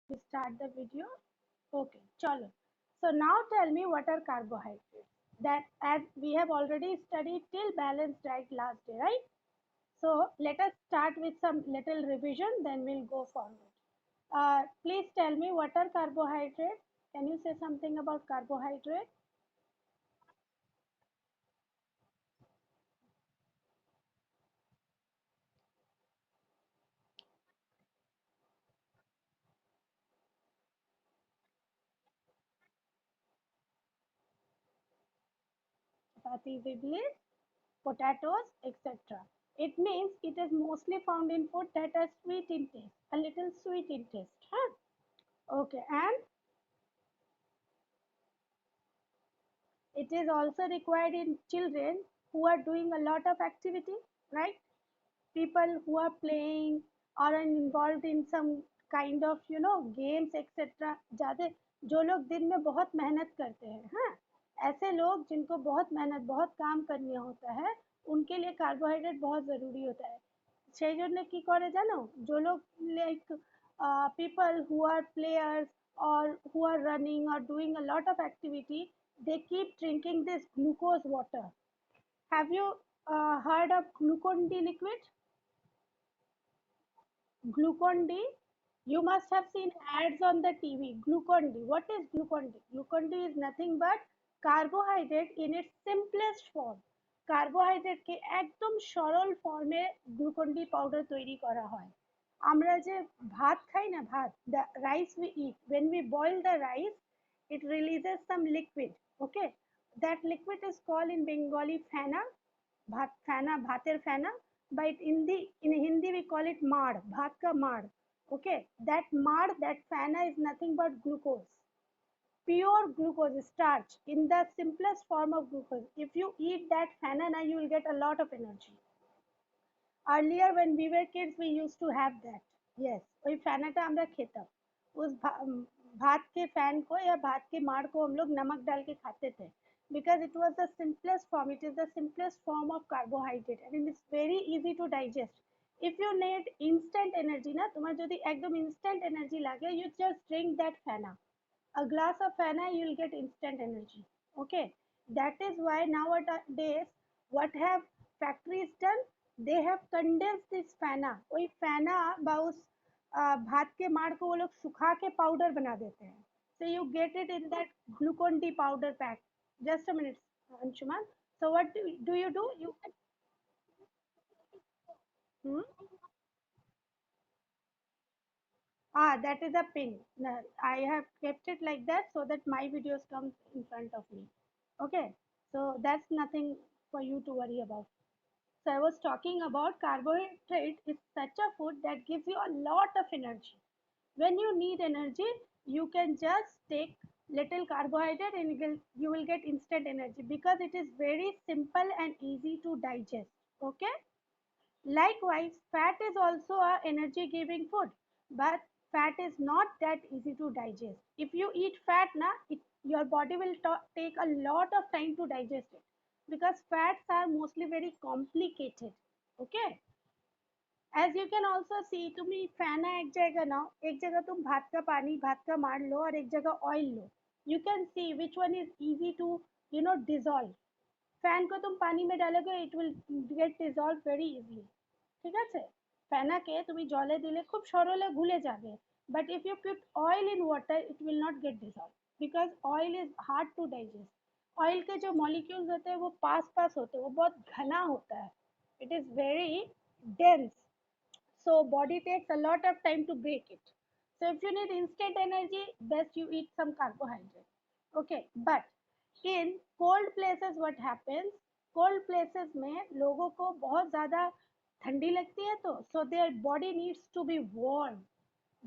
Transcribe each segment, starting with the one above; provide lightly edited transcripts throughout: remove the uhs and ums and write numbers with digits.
We start the video. Okay, chalo. So now tell me what are carbohydrates? That as we have already studied till balanced diet last day, right? So let us start with some little revision, then we'll go forward. Please tell me what are carbohydrates? Can you say something about carbohydrates? Chapati, idlis, potatoes, etc. It means it is mostly found in food that are sweet in taste, a little sweet in taste. Huh? Okay, and it is also required in children who are doing a lot of activity, right? People who are playing or are involved in some kind of games etc. ज्यादा जो लोग दिन में बहुत मेहनत करते हैं, हाँ, ऐसे लोग जिनको बहुत मेहनत बहुत काम करनी होता है उनके लिए कार्बोहाइड्रेट बहुत जरूरी होता है। সেই জন্য কি করে জানো, जो लोग like people who are players or who are running or doing a lot of activity, they keep drinking this glucose water. Have you heard of glucon d liquid? Glucon D. You must have seen ads on the TV. Glucon D. What is Glucon D? Glucon D is nothing but carbohydrate in its simplest form. Carbohydrate কে একদম সরল ফর্মে Glucon D powder তৈরি করা হয়। আমরা যে ভাত খাই না, ভাত, the rice we eat, when we boil the rice, it releases some liquid. Okay, that liquid is called in Bengali fena, भात फैना, भातेर फैना, but in Hindi we call it maad, bhat ka maad. Okay, that maad, that fana is nothing but glucose, pure glucose, starch in the simplest form of glucose. If you eat that fana, now you will get a lot of energy. Earlier when we were kids we used to have that. Yes, वही फैनाटा हमरा खेता, उस भात के fan को या भात के माड़ को हम लोग नमक डाल के खाते थे, because it was the simplest form, it is the simplest form of carbohydrate and it is very easy to digest. If you need instant energy ना, तुम्हारे যদি একদম instant energy লাগে, you just drink that fana, a glass of fana, you will get instant energy. Okay, that is why nowadays what have factories done, they have condensed this fana, वही fana बा उस भात के माड़ को वो लोग सुखा के पाउडर बना देते हैं, so you get it in that glucon d powder pack. Just a minute, Anshuman. So what do you do, you hmm? That is a pin. I have kept it like that so that my videos come in front of me. Okay, so that's nothing for you to worry about. So I was talking about carbohydrate is such a food that gives you a lot of energy. When you need energy, you can just take little carbohydrate and you will get instant energy because it is very simple and easy to digest. Okay. Likewise, fat is also a energy giving food, but fat is not that easy to digest. If you eat fat, your body will take a lot of time to digest it because fats are mostly very complicated. Okay, as you can also see, तुम्ही फैना एक जगह ना, एक जगह तुम भात का पानी भात का मार लो और एक जगह oil low, you can see which one is easy to dissolve. Fan को तुम पानी में डालोगे, it will get dissolved very easily. ঠিক আছে, ফেনাকে তুমি জলে দিলে খুব সরলে ঘুলে যাবে, but if you put oil in water it will not get dissolved because oil is hard to digest. Oil के जो मॉलिक्यूल्स होते हैं वो पास पास होते हैं, वो बहुत घना होता है, it is very dense, so body takes a lot of time to break it. So if you need instant energy, best you eat some carbohydrate. Okay, but in cold places what happens, cold places में लोगों को बहुत ज़्यादा ठंडी लगती है, तो so their body needs to be warm,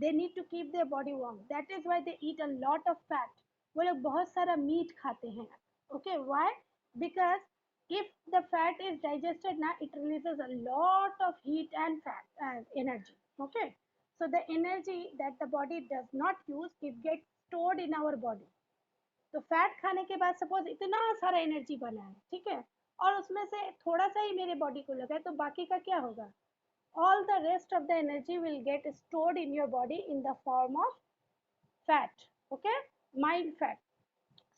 they need to keep their body warm, that is why they eat a lot of fat. वो लोग बहुत सारा मीट खाते हैं. Okay, why? Because if the fat is digested now, it releases a lot of heat and fat energy. Okay, so the energy that the body does not use, it gets stored in our body. तो fat खाने के बाद suppose इतना सारा energy बना है, ठीक है, और उसमें से थोड़ा सा ही मेरे बॉडी को लगा है, तो बाकी का क्या होगा? All the rest of the energy will get stored in your body in the form of fat. Okay, mild fat.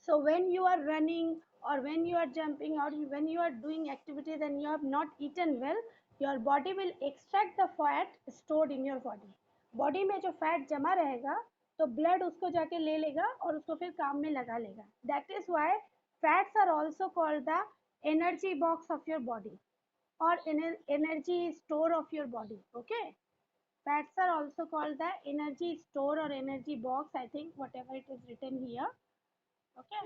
So when you are running or when you are jumping or when you are doing activities and you have not eaten well, your body will extract the fat stored in your body. Body में जो fat जमा रहेगा तो blood उसको जाके ले लेगा और उसको फिर काम में लगा लेगा. That is why fats are also called the energy box of your body or energy store of your body. Okay, fats are also called the energy store or energy box, I think, whatever it is written here. Okay,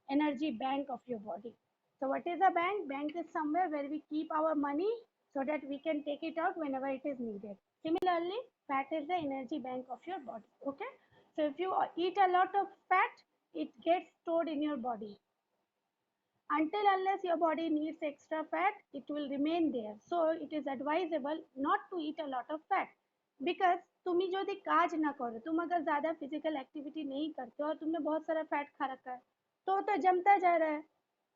energy bank of your body. So what is a bank? Bank is somewhere where we keep our money so that we can take it out whenever it is needed. Similarly, fat is the energy bank of your body. Okay, so if you eat a lot of fat, it gets stored in your body. Until unless your body needs extra fat, it will remain there. So it is advisable not to eat a lot of fat, because तुम यदि काज ना करो, तुम अगर ज्यादा physical activity नहीं करते और तुमने बहुत सारा फैट खा रखा है तो जमता जा रहा है.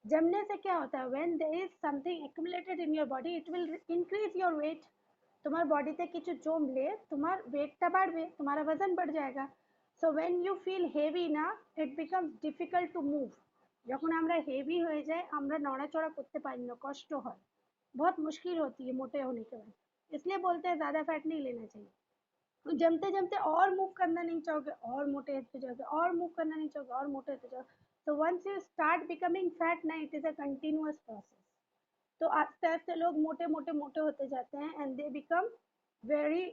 जमने से क्या होता है? When there is something accumulated in your body, it will increase your weight. তোমার বডিতে কিছু জমলে তোমার ওয়েটটা বাড়বে, তোমার वजन बढ़ जाएगा. So when you feel heavy ना, it becomes difficult to move. যখন আমরা হেভি হয়ে যাই আমরা নড়াচড়া করতে পারি না, কষ্ট হয়, बहुत मुश्किल होती है मोटे होने के बाद. इसलिए बोलते हैं ज़्यादा फैट नहीं लेना चाहिए. तो जमते जमते और मूव करना नहीं चाहोगे और मोटे होते जाओगे, और मूव करना नहीं चाहोगे और मोटे होते जाओगे. तो once you start becoming fat ना, it is a continuous process. तो आस्ते आस्ते लोग मोटे मोटे मोटे होते जाते हैं and they become very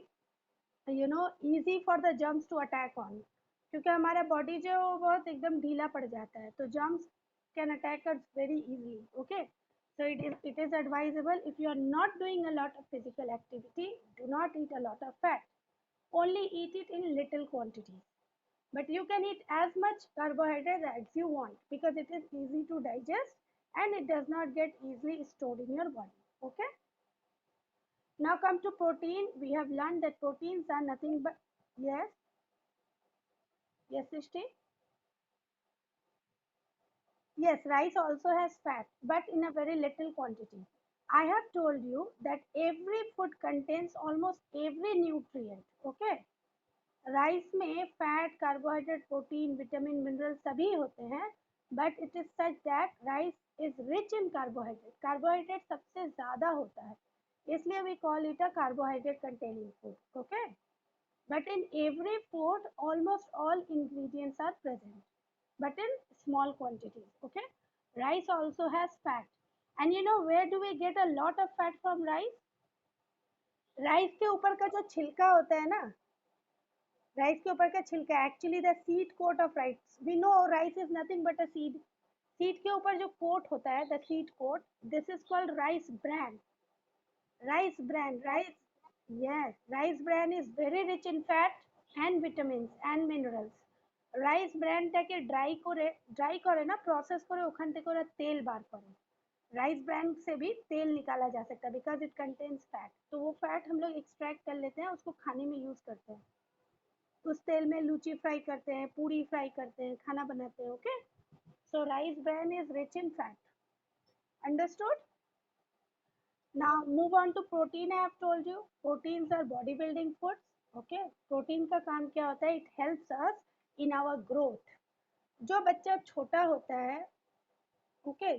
easy for the germs to attack on. क्योंकि हमारा बॉडी जो है वो बहुत एकदम ढीला पड़ जाता है, तो germs can attack us very easily. Okay, so it is advisable, if you are not doing a lot of physical activity, do not eat a lot of fat. Only eat it in little quantities. But you can eat as much carbohydrate as you want because it is easy to digest and it does not get easily stored in your body. Okay. Now come to protein. We have learned that proteins are nothing but, yes, yes, Srishti. Yes, rice also has fat, but in a very little quantity. I have told you that every food contains almost every nutrient. Okay. Rice में fat, carbohydrate, protein, vitamin, mineral सभी होते हैं. But it is such that rice is rich in carbohydrate. Carbohydrate सबसे ज्यादा होता है, इसलिए we call it a carbohydrate containing food. Okay, but in every food almost all ingredients are present, but in small quantities. Okay, rice also has fat. And you know where do we get a lot of fat from rice? Rice के ऊपर का जो छिलका होता है ना, rice के ऊपर का छिलका, actually the seed coat of rice. We know rice is nothing but a seed. Seed के ऊपर जो कोट होता है, the seed coat, this is called rice bran. Rice bran, rice, yes, rice bran is very rich in fat and vitamins and minerals. Rice ব্র্যানটাকে dry করে না, process করে ওখান থেকে ওরা তেল বার করে. राइस ब्रान से भी तेल निकाला जा सकता है बिकॉज इट कंटेन्स फैट. तो वो फैट हम लोग एक्सट्रैक्ट कर लेते हैं, उसको खाने में यूज करते हैं. उस तेल में लूची फ्राई करते हैं, पूरी फ्राई करते हैं, खाना बनाते हैं. Okay, so rice bran is rich in fat. Understood. Now move on to protein. I have told you proteins are body building foods. Okay, protein का काम क्या होता है? It helps us in our growth. जो बच्चा छोटा होता है, ওকে,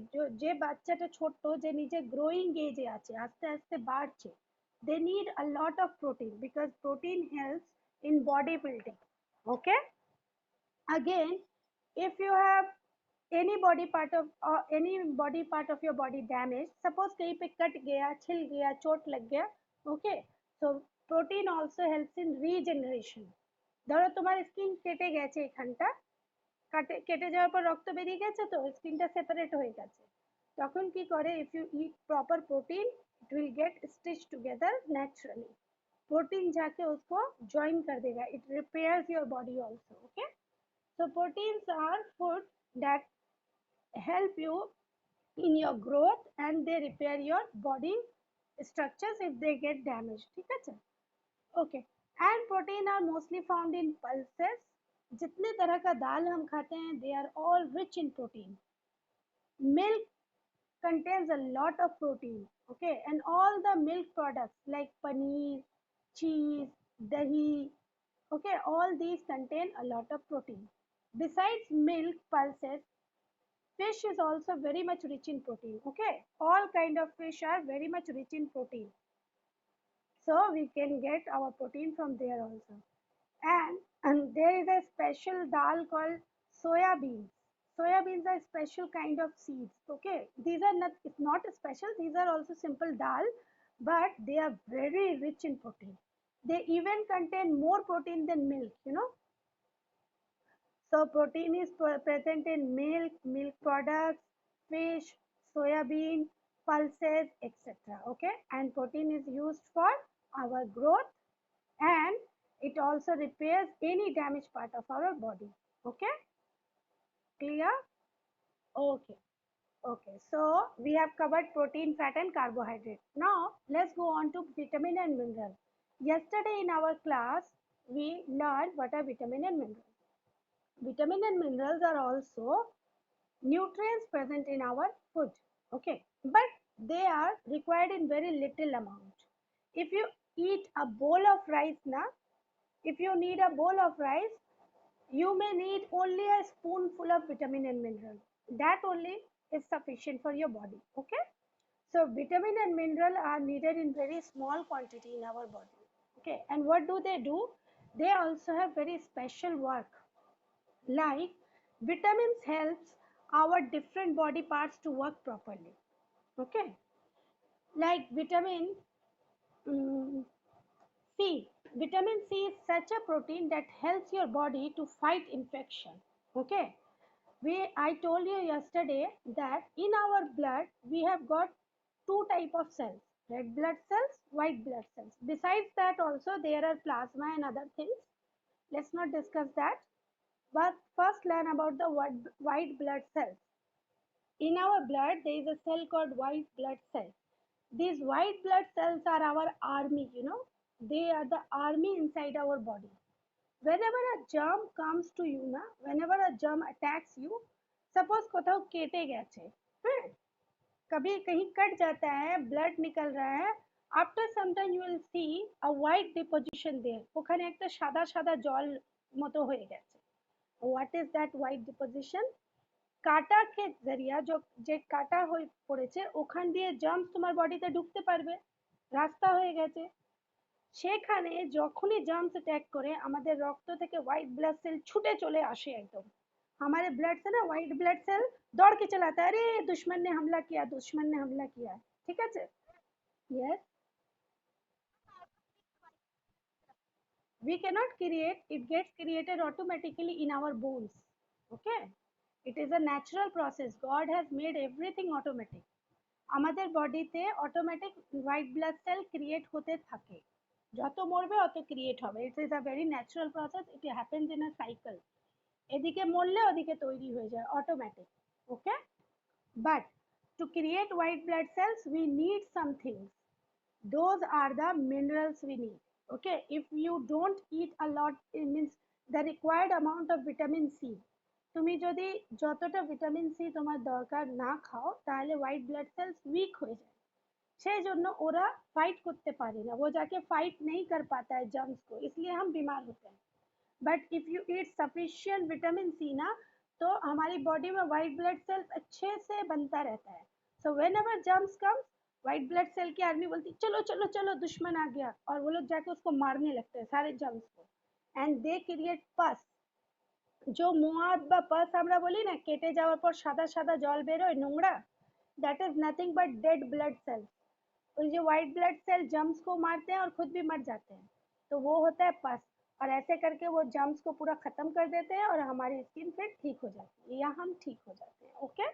যে বাচ্চাটা ছোট, যে নিজে গ্রোয়িং এজে আছে, আস্তে আস্তে বাড়ছে, they need a lot of protein because protein helps in body building. Okay, again, if you have any body part of your body damaged, suppose कहीं पे कट गया, छिल गया, चोट लग गया. Okay, so protein also helps in regeneration. ধরো তোমার স্কিন কেটে গেছে এখানটা, কেটে যাওয়ার পর রক্ত বেরিয়ে গেছে, তো স্কিনটা সেপারেট হয়ে গেছে, তখন কি করে, if you eat proper protein, it will get stitch together naturally. Protein जाके उसको ज्वाइन कर देगा. It repairs your body also. Okay, so proteins are food that help you in your growth and they repair your body structures if they get damaged. ठीक है. Okay, and protein are mostly found in pulses. जितने तरह का दाल हम खाते हैं, they are all rich in protein. Milk contains a lot of protein. Okay, and all the milk products like paneer, cheese, dahi, Okay, all these contain a lot of protein. Besides milk, pulses, fish is also very much rich in protein. Okay, all kind of fish are very much rich in protein. So we can get our protein from there also. And there is a special dal called soya beans. Soya beans are special kind of seeds. Okay, these are not, it's not special, these are also simple dal, but they are very rich in protein. They even contain more protein than milk, you know. So protein is present in milk, milk products, fish, soya bean, pulses, etc. Okay, and protein is used for our growth, and it also repairs any damaged part of our body. Okay, clear? Okay. Okay, so we have covered protein, fat and carbohydrate. Now let's go on to vitamin and mineral. Yesterday in our class, we learned what are vitamin and mineral. Vitamin and minerals are also nutrients present in our food. Okay, but they are required in very little amount. If you eat a bowl of rice now, if you need a bowl of rice, you may need only a spoonful of vitamin and mineral. That only is sufficient for your body. Okay. So vitamin and mineral are needed in very small quantity in our body. Okay. And what do? They also have very special work. Like vitamins helps our different body parts to work properly. Okay. Like vitamin mm, C. Vitamin C is such a protein that helps your body to fight infection. Okay. I told you yesterday that in our blood we have got two type of cells, red blood cells, white blood cells. Besides that also there are plasma and other things. Let's not discuss that, but first learn about the white blood cells. In our blood there is a cell called white blood cell. These white blood cells are our army, you know. They are the army inside our body. Whenever a germ comes to you na, whenever a germ attacks you, suppose कोথাও केटे गए, हैं, कभी कहीं cut जाता है, blood निकल रहा है, after some time you will see a white deposition there, ওখানে একটা সাদা সাদা জল মতো হয়ে গেছে. What is that white deposition? কাটাকে জরিয়া যে কাটা হয়ে পড়েছে ওখান দিয়ে জার্মস তোমার বডিতে ঢুকতে পারবে, রাস্তা হয়ে গেছে, সেখানে যখনই জার্মস অ্যাটাক করে আমাদের রক্ত থেকে হোয়াইট ব্লাড সেল ছুটে চলে আসে একদম. हमारे ब्लड से ना व्हाइट ब्लड सेल दौड़ के चलाता है, अरे दुश्मन ने हमला किया, दुश्मन ने हमला किया. ठीक है. Yes, we cannot create, it gets created automatically in our bones. Okay, it is a natural process, God has made everything automatic. আমাদের বডিতে automatic white blood cell create হতে থাকে, যত মরবে অত ক্রিয়েট হবে. It is a very natural process, it happens in a cycle. এদিকে মরলে ওদিকে তৈরি হয়ে যায় automatic. Okay, but to create white blood cells we need something. those are the minerals we need. Okay, if you don't eat a lot, it means the required amount of vitamin C, তুমি যদি যতটা vitamin C তোমার দরকার না খাও তাহলে white blood cells week হয়ে যায়, সেই জন্য ওরা फाइट করতে পারে না, वो जाके फाइट नहीं कर पाता है जर्म्स को, इसलिए हम बीमार होते हैं. But if you eat sufficient vitamin C ना, तो हमारी बॉडी में व्हाइट ब्लड सेल्स अच्छे से बनता रहता है. So whenever germs comes, white blood cell की आर्मी बोलती चलो चलो चलो दुश्मन आ गया, और वो लोग जाके उसको मारने लगते हैं सारे जर्म्स को, एंड दे क्रिएट पस. जो মোয়াদ বা পাস আমরা বলি না, কেটে যাওয়ার পর সাদা সাদা জল বেরোয় নোংরা, that is nothing but dead blood cells. और ये व्हाइट ब्लड सेल जर्म्स को मारते हैं और खुद भी मर जाते हैं, तो वो होता है पस. और ऐसे करके वो जर्म्स को पूरा खत्म कर देते हैं और हमारी स्किन फिर ठीक हो जाती है या हम ठीक हो जाते हैं. Okay,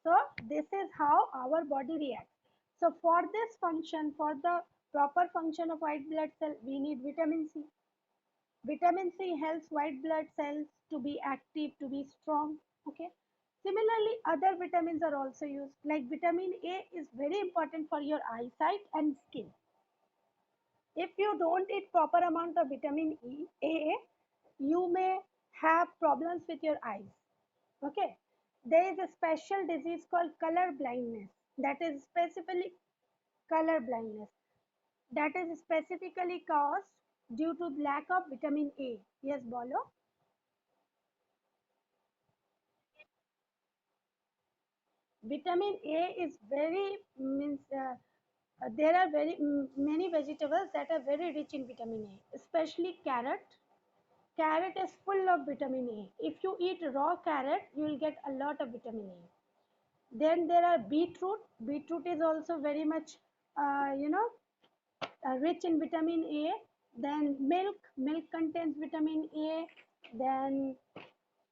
so this is how our body reacts. So for this function, for the proper function of white blood cell, we need vitamin C. Vitamin C helps white blood cells to be active, to be strong. Okay. Similarly, other vitamins are also used. Like vitamin A is very important for your eyesight and skin. If you don't eat proper amount of vitamin A, you may have problems with your eyes. Okay. There is a special disease called color blindness. That is specifically color blindness. That is specifically caused due to lack of vitamin A. Yes, bolo. Vitamin A is very means there are many vegetables that are very rich in vitamin A, especially carrot. Carrot is full of vitamin A. If you eat raw carrot, you will get a lot of vitamin A. Then there are beetroot. Beetroot is also very much, uh, you know, rich in vitamin A. Then milk. Milk contains vitamin A. Then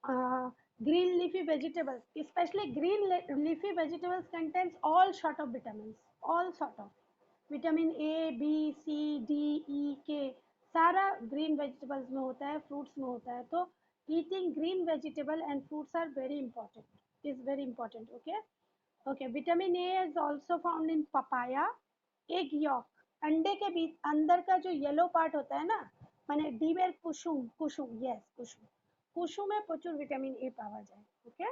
uh, green leafy vegetables, especially leafy vegetables contains all sort of vitamins, all sort of vitamin A B C D E के सारा green vegetables में होता है, fruits में होता है. तो eating green vegetable and fruits are very important, is very important. Okay. Okay, vitamin A is also found in papaya. Egg yolk, अंडे के बीच अंदर का जो येलो पार्ट होता है ना, माने डीवेर कुसुम, कुसुम, यस कुसुम, कुसुम में प्रचुर विटामिन ए पावा जाए. Okay.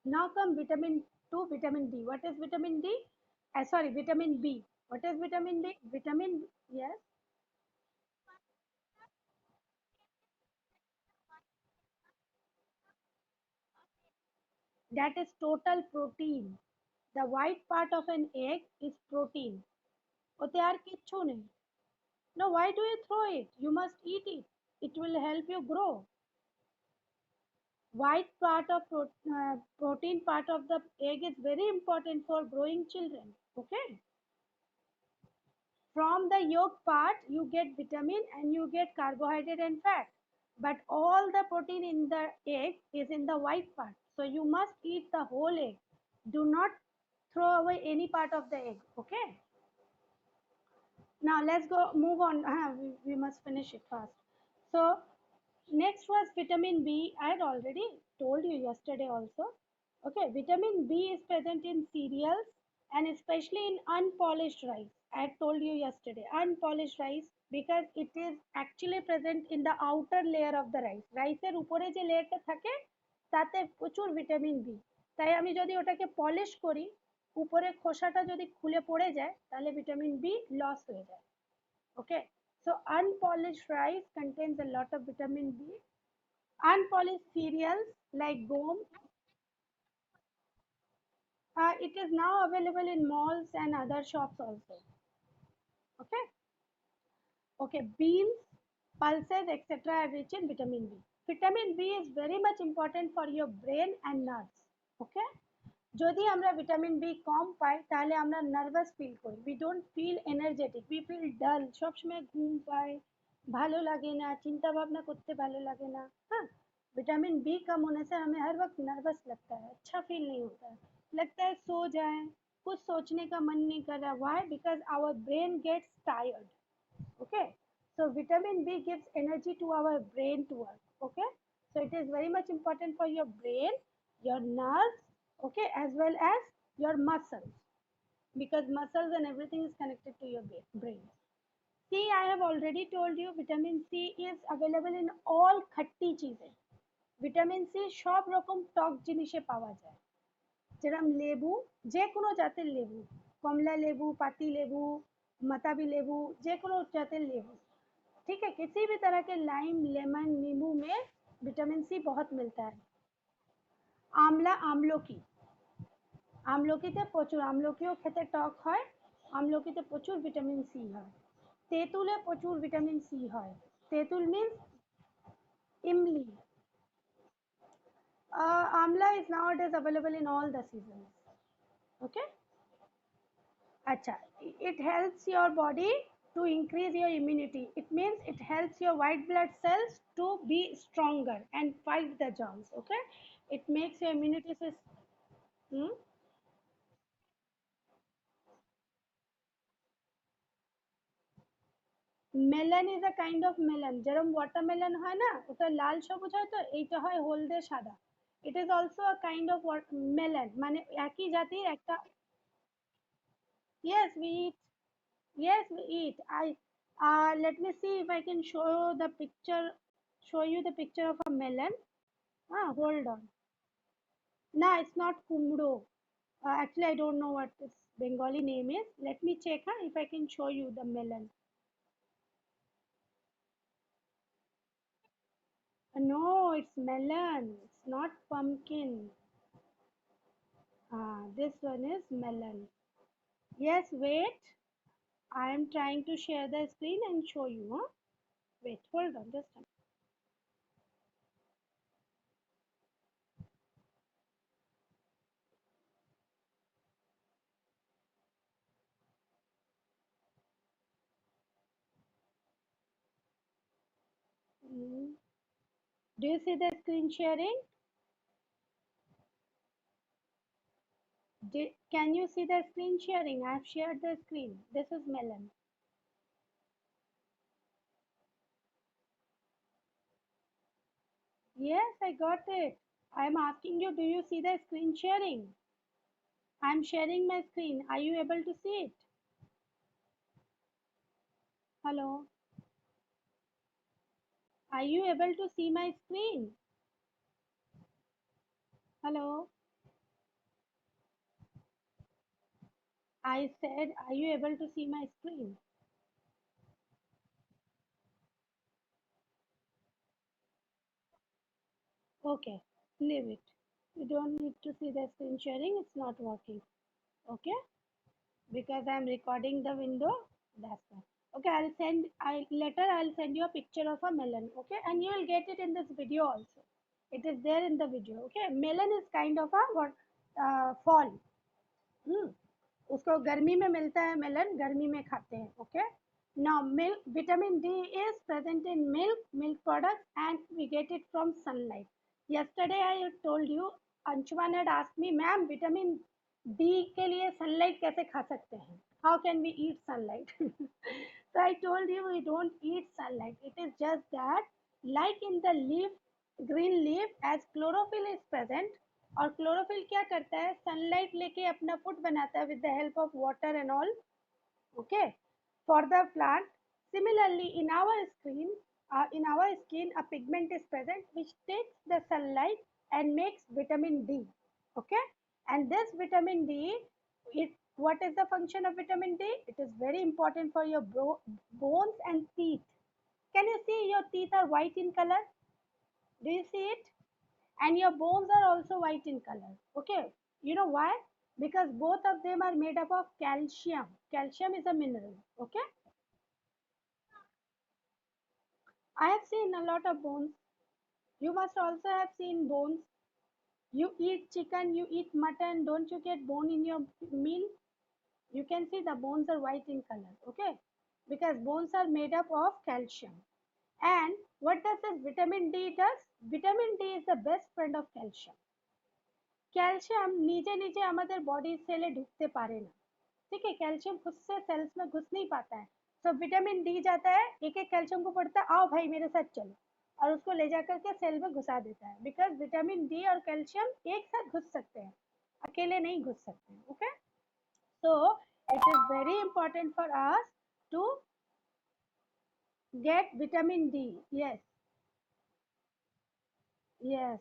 Now come vitamin 2, vitamin D. What is vitamin D? Sorry, vitamin B. What is vitamin B? Vitamin, yes, that is total protein. The white part of an egg is protein. ওতে আর কিচ্ছু নেই. No, why do you throw it? You must eat it. It will help you grow. White part of protein part of the egg is very important for growing children. Okay. From the yolk part, you get vitamin and you get carbohydrate and fat. But all the protein in the egg is in the white part. So you must eat the whole egg. Do not throw away any part of the egg. Okay. Now let's go move on. We must finish it fast. So next was vitamin B. I had already told you yesterday also. Okay, vitamin B is present in cereals and especially in unpolished rice. I had told you yesterday, unpolished rice because it is actually present in the outer layer of the rice. রাইসের উপরে যে লেয়ারটা থাকে তাতে প্রচুর vitamin B. তাই আমি যদি ওটাকে পলিশ করি, উপরে খোসাটা যদি খুলে পড়ে যায় তাহলে ভিটামিন বি লস হয়ে যায়. Okay, so unpolished rice contains a lot of vitamin B. Unpolished cereals like gom, it is now available in malls and other shops also. Okay, okay, beans, pulses, etc. are rich in vitamin B. Vitamin B is very much important for your brain and nerves. Okay, যদি আমরা vitamin B কম পাই তাহলে আমরা nervous feel করি, we don't feel energetic, we feel dull, সবসময় ঘুম পায়, ভালো লাগে না, চিন্তা ভাবনা করতে ভালো লাগে না. हाँ, विटामिन बी कम होने से हमें हर वक्त नर्वस लगता है, अच्छा फील नहीं होता है, लगता है सो जाए, कुछ सोचने का मन नहीं कर रहा. Why? Because our brain gets tired. Okay, so vitamin B gives energy to our brain to work. Okay, so it is very much important for your brain, your nerves, okay, as well as your muscles, because muscles and everything is connected to your brain. C, I have already told you vitamin C is available in all khatti cheezein. Vitamin C সব রকম টক জিনিসে পাওয়া যায়, যেরকম লেবু, যে কোনো জাতের লেবু, কমলা লেবু, পাতি লেবু, মাতাবি লেবু, যে কোনো জাতের লেবু. ठीक है, किसी भी तरह के लाइम लेमन नींबू में विटामिन सी बहुत मिलता है. আমলা, আমলকি, আমলকিতে প্রচুর, আমলকিও খেতে টক হয়, আমলকিতে প্রচুর ভিটামিন সি হয়. তেঁতুলে প্রচুর ভিটামিন সি হয়. তেঁতুল means imli. Amla is nowadays available in all the seasons. Okay. Acha, it helps your body to increase your immunity. It means it helps your white blood cells to be stronger and fight the germs. Okay, it makes your immunity system. Hmm? Melon is a kind of melon. যেরকম watermelon হয় না, ওটা লাল সবুজ হয়, তো এইটা হয় হলদে সাদা. It is also a kind of melon, মানে একই জাতির একটা. Yes, we eat. Yes, we eat. I let me see if I can show you the picture of a melon. Hold on. No, it's not kumdo. Actually, I don't know what its Bengali name is. Let me check if I can show you the melon. No, it's melon. It's not pumpkin. This one is melon. Yes, wait. I am trying to share the screen and show you. Huh? Wait, hold on, just a minute. Do you see the screen sharing? Can you see the screen sharing? I've shared the screen. This is melon. Yes, I got it. I'm asking you, do you see the screen sharing? I'm sharing my screen. Are you able to see it? Hello? Are you able to see my screen? Hello? I said, are you able to see my screen? Okay, leave it. You don't need to see the screen sharing. It's not working. Okay? Because I'm recording the window. That's why. Okay, I'll send you a picture of a melon. Okay, and you will get it in this video also. It is there in the video. Okay, melon is kind of a what fall. Hmm. उसको गर्मी में मिलता है melon गर्मी में खाते हैं okay now milk vitamin D is present in milk products and we get it from sunlight yesterday I told you Anshuman had asked me ma'am vitamin D के लिए sunlight कैसे खा सकते हैं how can we eat sunlight so I told you we don't eat sunlight it is just that like in the green leaf as chlorophyll is present और chlorophyll क्या करता है सनलाइट लेके अपना फूड बनाता है with the help of water and all okay for the plant similarly in our skin a pigment is present which takes the sunlight and makes vitamin D okay and this vitamin D it what is the function of vitamin D it is very important for your bones and teeth can you see your teeth are white in color do you see it and your bones are also white in color okay you know why because both of them are made up of calcium is a mineral okay I have seen a lot of bones you must also have seen bones you eat chicken you eat mutton don't you get bone in your meal you can see the bones are white in color okay because bones are made up of calcium and what does this vitamin D does vitamin D is the best friend of calcium calcium নিজে নিজে আমাদের বডির সেলে ঢুকতে पारे ना ठीक है कैल्शियम खुद से सेल्स में घुस नहीं पाता है तो विटामिन डी जाता है एक एक कैल्शियम को पड़ता है आओ भाई मेरे साथ चलो और उसको ले जाकर के सेल में घुसा देता है बिकॉज विटामिन डी और कैल्शियम एक साथ घुस सकते हैं अकेले नहीं घुस सकते हैं okay so it is very important for us to get vitamin D yes yes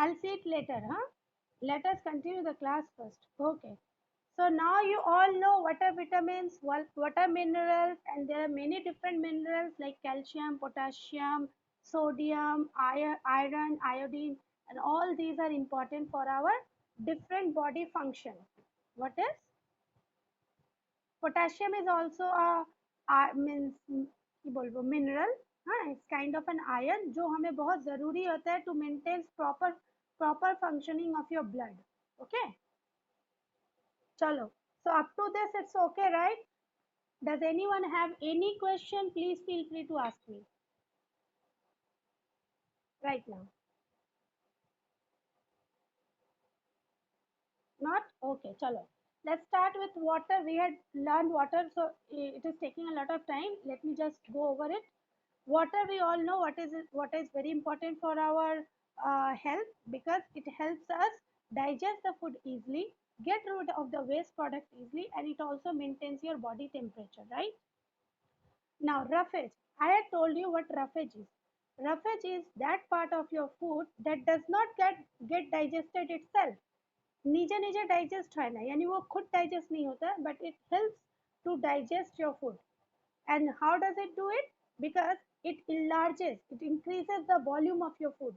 I'll see it later, huh? Let us continue the class first. Okay. So now you all know what are vitamins, what are minerals, and there are many different minerals like calcium, potassium, sodium, iron, iodine, and all these are important for our different body function. What is? Potassium is also means की बोलबो mineral हाँ it's kind of an iron जो हमें बहुत ज़रूरी होता है to maintain proper functioning of your blood okay चलो so up to this it's okay right does anyone have any question please feel free to ask me right now not okay chalo let's start with water we had learned water so it is taking a lot of time let me just go over it water we all know what is very important for our health because it helps us digest the food easily get rid of the waste product easily and it also maintains your body temperature right now roughage I had told you what roughage is that part of your food that does not get digested itself नीचे नीचे digest है ना यानी वो खुद digest नहीं होता but it helps to digest your food and how does it do it because It enlarges, it increases the volume of your food.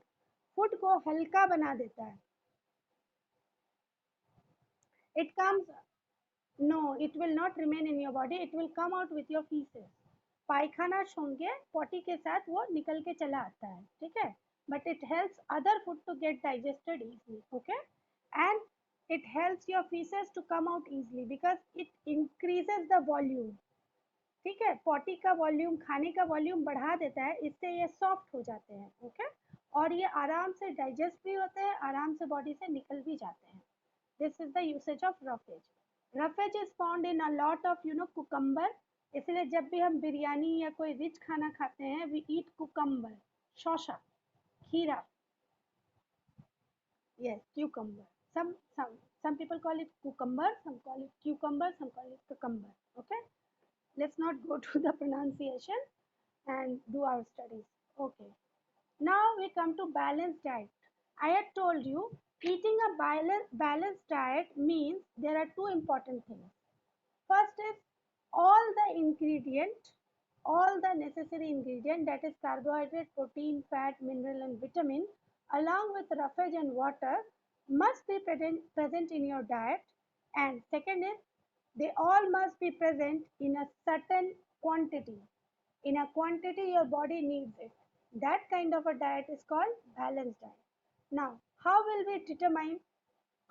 Food को हल्का बना देता है. It comes, no, it will not remain in your body, it will come out with your feces. पायखाना छोंगे potty के साथ वो निकल के चला आता है, ठीक है. But it helps other food to get digested easily, okay. And it helps your feces to come out easily because it increases the volume. ठीक है, पॉटी का वॉल्यूम, खाने का वॉल्यूम बढ़ा देता है, इससे ये सॉफ्ट हो जाते हैं, ओके. और ये आराम से डाइजेस्ट भी होते हैं, आराम से बॉडी से निकल भी जाते हैं. This is the usage of roughage. Roughage is found in a lot of cucumber. इसलिए जब भी हम बिरयानी या कोई रिच खाना खाते हैं, वी ईट कुकम्बर, शौशा, खीरा. Yes, cucumber. Some people call it cucumber, some call it cucumber, some call it cucumber. Okay, let's not go to the pronunciation and do our studies. Okay, now we come to balanced diet. I had told you eating a balanced diet means there are two important things. First is all the all the necessary ingredient, that is carbohydrate, protein, fat, mineral and vitamin, along with roughage and water, must be present in your diet. And second is they all must be present in a certain quantity. In a quantity your body needs it. That kind of a diet is called balanced diet. Now, how will we determine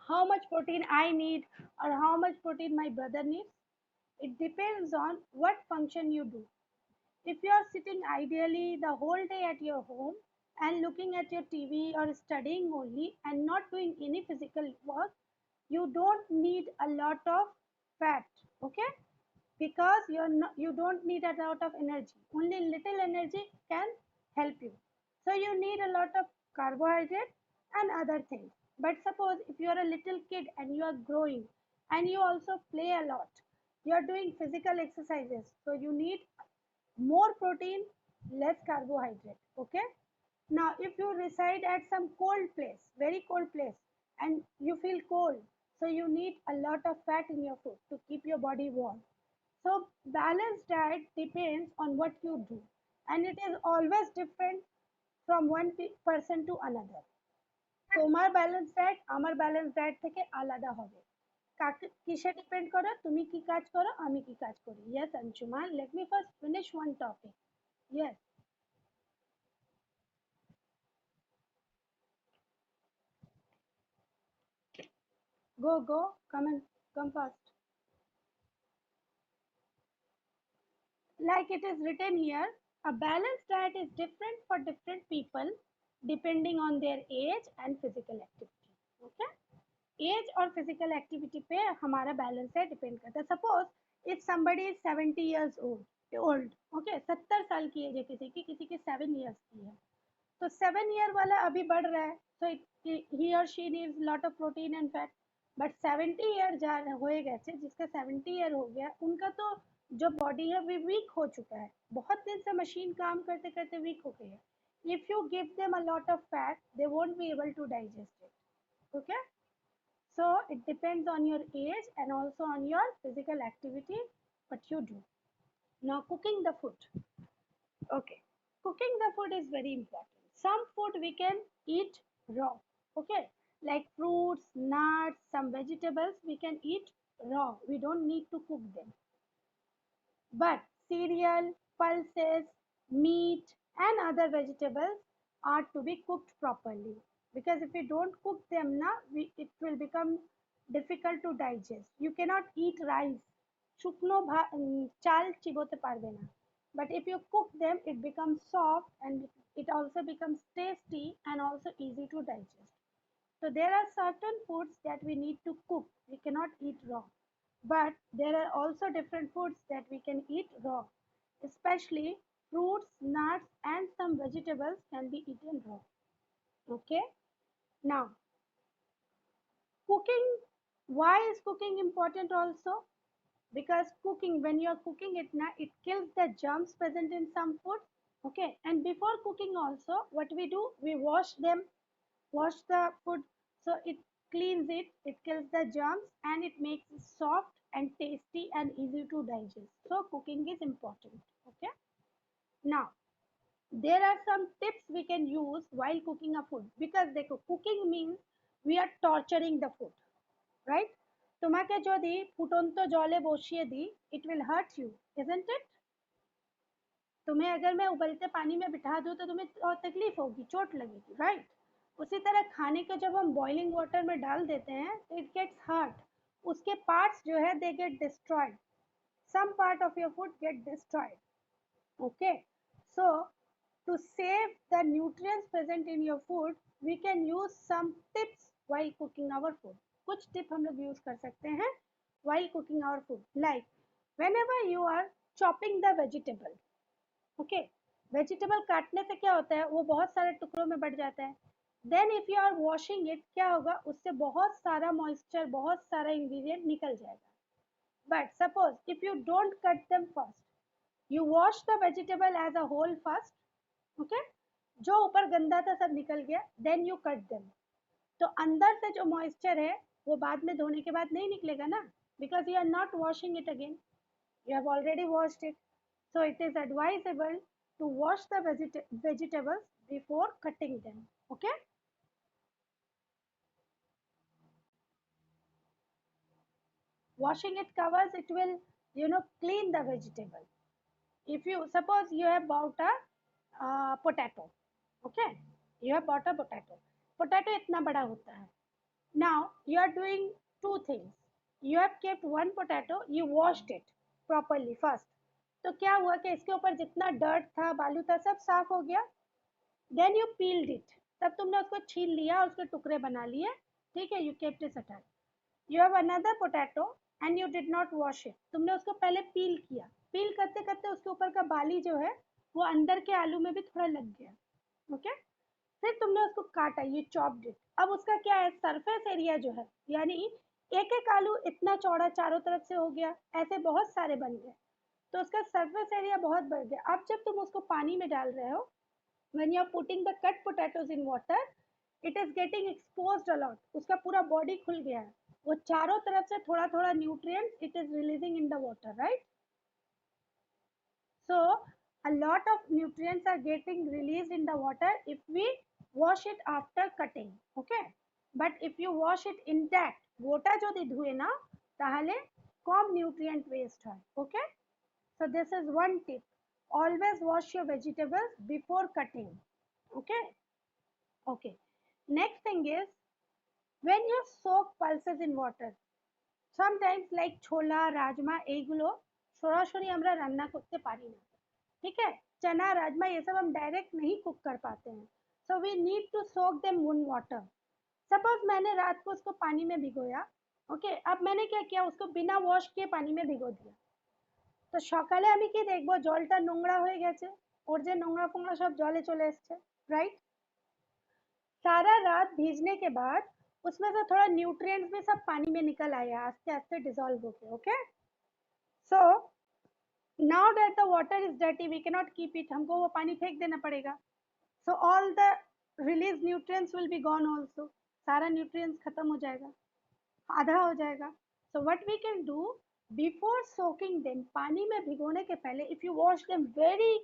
how much protein I need or how much protein my brother needs? It depends on what function you do. If you are sitting ideally the whole day at your home and looking at your TV or studying only and not doing any physical work, you don't need a lot of fat, okay? Because you don't need a lot of energy. Only little energy can help you. So you need a lot of carbohydrate and other things. But suppose if you are a little kid and you are growing and you also play a lot, you are doing physical exercises, so you need more protein, less carbohydrate, okay. Now if you reside at some cold place, very cold place, and you feel cold, so you need a lot of fat in your food to keep your body warm. So balanced diet depends on what you do, and it is always different from one person to another. তোমার balance diet আমার balance diet থেকে আলাদা হবে. কাকে কিসে depend করে, তুমি কি কাজ করো, আমি কি কাজ করি. Yes, Anshuman, let me first finish one topic. Yes, go, come and come fast. Like it is written here, a balanced diet is different for different people depending on their age and physical activity. Okay? Age और physical activity पे हमारा balance है depend करता है. Suppose if somebody is 70 years old, okay, 70 साल की as है किसी की 7 years की है, तो 7 year वाला अभी बढ़ रहा है, सो ही और she needs lot of protein and fat. But 70 year जा हो गए थे, जिसका 70 year हो गया उनका तो जो बॉडी है वो वीक हो चुका है, बहुत दिन से मशीन काम करते करते वीक हो गई है. If you give them a lot of fat they won't be able to digest it, okay. So it depends on your age and also on your physical activity what you do. Now cooking the food. Okay. Cooking the food is very important. Some food we can eat raw. Okay. Like fruits, nuts, some vegetables we can eat raw. We don't need to cook them. But cereal, pulses, meat and other vegetables are to be cooked properly. Because if we don't cook them now, it will become difficult to digest. You cannot eat rice. শুকনো চাল চিবোতে পারবে না. But if you cook them, it becomes soft and it also becomes tasty and also easy to digest. So there are certain foods that we need to cook. We cannot eat raw. But there are also different foods that we can eat raw. Especially fruits, nuts and some vegetables can be eaten raw. Okay. Now cooking, why is cooking important also? Because cooking, when you are cooking it now, it kills the germs present in some food. Okay. And before cooking also, what we do, we wash them, wash the food, so it cleans it, it kills the germs and it makes it soft and tasty and easy to digest. So cooking is important. Okay. Now There are some tips we can use while cooking a food, because देखो cooking means we are torturing the food, right? তোমাকে যদি ফুটন্ত জলে বসিয়ে দিই, it will hurt you, isn't it? तुम्हें अगर मैं उबलते पानी में बिठा दूं तो तुम्हें और तकलीफ होगी, चोट लगेगी, राइट? उसी तरह खाने को जब हम बॉइलिंग वाटर में डाल देते हैं तो इट गेट्स हर्ट, उसके पार्ट्स जो है they get destroyed, some part of your food get destroyed. Okay, so to save the nutrients present in your food, we can use some tips while cooking our food. कुछ tip हम लोग use कर सकते हैं while cooking our food, like whenever you are chopping the vegetable. Okay, vegetable काटने से क्या होता है, वो बहुत सारे टुकड़ों में बढ़ जाता है. Then if you are washing it, क्या होगा, उससे बहुत सारा मॉइस्चर, बहुत सारा इंग्रेडिएंट निकल जाएगा. But suppose if you don't cut them first, you wash the vegetable as a whole first, okay, जो ऊपर गंदा था सब निकल गया, देन यू कट देम, तो अंदर से जो मॉइस्चर है वो बाद में धोने के बाद नहीं निकलेगा ना, because you are not washing it again, you have already washed it. So it is advisable to wash the vegetables before cutting them. Okay. Washing it covers, it will, clean the vegetable. If you suppose you have bought a potato, okay, you have bought a potato इतना बड़ा होता है. Now you are doing two things. You have kept one potato, you washed it properly first. तो क्या हुआ कि इसके ऊपर जितना डर्ट था, बालू था, सब साफ हो गया. देन यू पील्ड इट, तब तुमने उसको छील लिया और उसके टुकड़े बना लिए, ठीक है, you kept it aside. You have another potato and you did not wash it, तुमने उसको पहले पील किया, पील करते करते उसके ऊपर का बाली जो है वो अंदर के आलू में भी थोड़ा लग गया, ओके. फिर तुमने उसको काटा, ये चॉप्ड इट. अब उसका क्या है, सरफेस एरिया जो है, यानी एक एक आलू इतना चौड़ा चारों तरफ से हो गया, ऐसे बहुत सारे बन गए, तो उसका सरफेस एरिया बहुत बढ़ गया. अब जब तुम उसको पानी में डाल रहे हो, when you are putting the cut potatoes in water, it is getting exposed a lot, उसका पूरा body खुल गया है, वो चारों तरफ से थोड़ा थोड़ा nutrients it is releasing in the water, right? So a lot of nutrients are getting released in the water if we wash it after cutting, okay. But if you wash it intact, গোটা যদি ধুয়ে নাও তাহলে কম nutrient waste হয়, okay. So this is one tip, always wash your vegetables before cutting, okay. Okay. Next thing is, when you soak pulses in water, sometimes like छोला राजमा এইগুলো সরাসরি আমরা রান্না করতে পারি না, ठीक है, चना राजमा ये सब हम डायरेक्ट नहीं कुक कर पाते हैं, so we need to soak them in water. Suppose मैंने रात को उसको पानी में भिगोया, ओके, अब मैंने क्या किया, उसको बिना वॉश किए पानी में भिगो दिया, তো সকালে আমি কি দেখবো, জলটা নোংরা হয়ে গেছে, ওর যে নোংরা ফোংরা সব জলে চলে এসছে, রাইট? सारा रात भीजने के बाद उसमें से थोड़ा न्यूट्रिएंट्स भी सब पानी में निकल आया, आस्ते आस्ते डिसॉल्व होके, okay. So now that the water is dirty, we can not keep it, हमको वो पानी फेंक देना पड़ेगा. So all the release nutrients will be gone also, सारा न्यूट्रिएंट्स खत्म हो जाएगा, आधा हो जाएगा. So what we can do, before soaking them, पानी में भिगोने के पहले, if you wash them very